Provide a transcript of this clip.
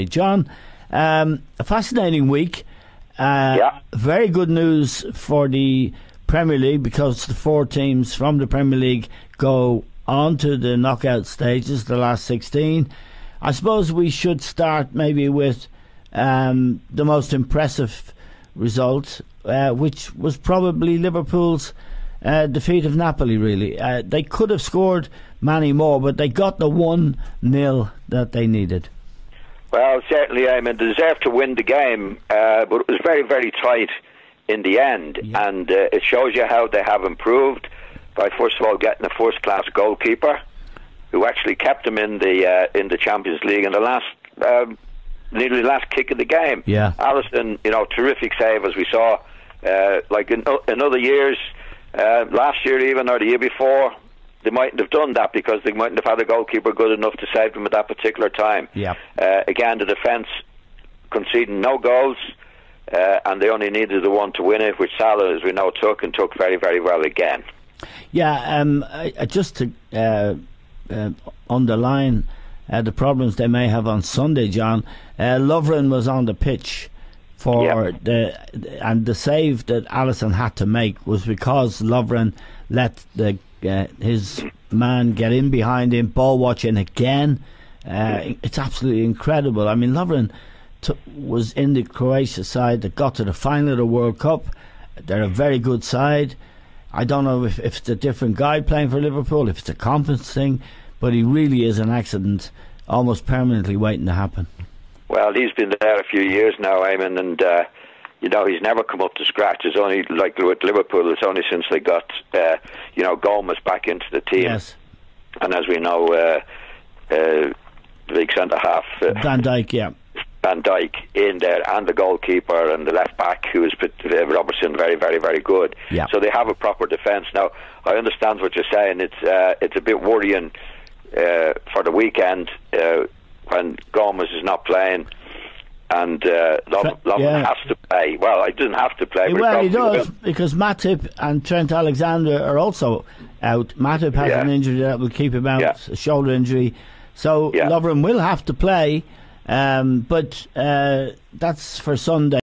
John, a fascinating week. Very good news for the Premier League, because the 4 teams from the Premier League go on to the knockout stages, the last 16. I suppose we should start maybe with the most impressive result, which was probably Liverpool's defeat of Napoli, really. They could have scored many more, but they got the 1-0 that they needed. Well, certainly, they deserved to win the game, but it was very, very tight in the end. Yeah. And it shows you how they have improved by, first of all, getting a first-class goalkeeper who actually kept them in the Champions League in the last nearly the last kick of the game. Yeah, Alisson, terrific save, as we saw. Like in other years, last year even, or the year before, they mightn't have done that because they mightn't have had a goalkeeper good enough to save them at that particular time. Yeah. Again, the defence conceding no goals, and they only needed the one to win it, which Salah, as we know, took very, very well again. Yeah, just to underline the problems they may have on Sunday, John. Lovren was on the pitch for the save that Alisson had to make was because Lovren let his man get in behind him, ball watching again. It's absolutely incredible. I mean, Lovren was in the Croatia side that got to the final of the World Cup. They're a very good side. I don't know if it's a different guy playing for Liverpool, if it's a confidence thing, but he really is an accident almost permanently waiting to happen. Well, he's been there a few years now, Eamon, and he's never come up to scratch. It's only like with Liverpool, it's only since they got Gomez back into the team. Yes. And as we know, the big centre half Van Dijk, Van Dijk in there, and the goalkeeper and the left back, who is Robertson, very, very, very good. Yeah. So they have a proper defence. Now, I understand what you're saying. It's a bit worrying for the weekend when Gomez is not playing, and Lovren has to play. Well, he doesn't have to play. Well, he does, because Matip and Trent Alexander are also out. Matip has an injury that will keep him out, a shoulder injury. So Lovren will have to play, but that's for Sunday.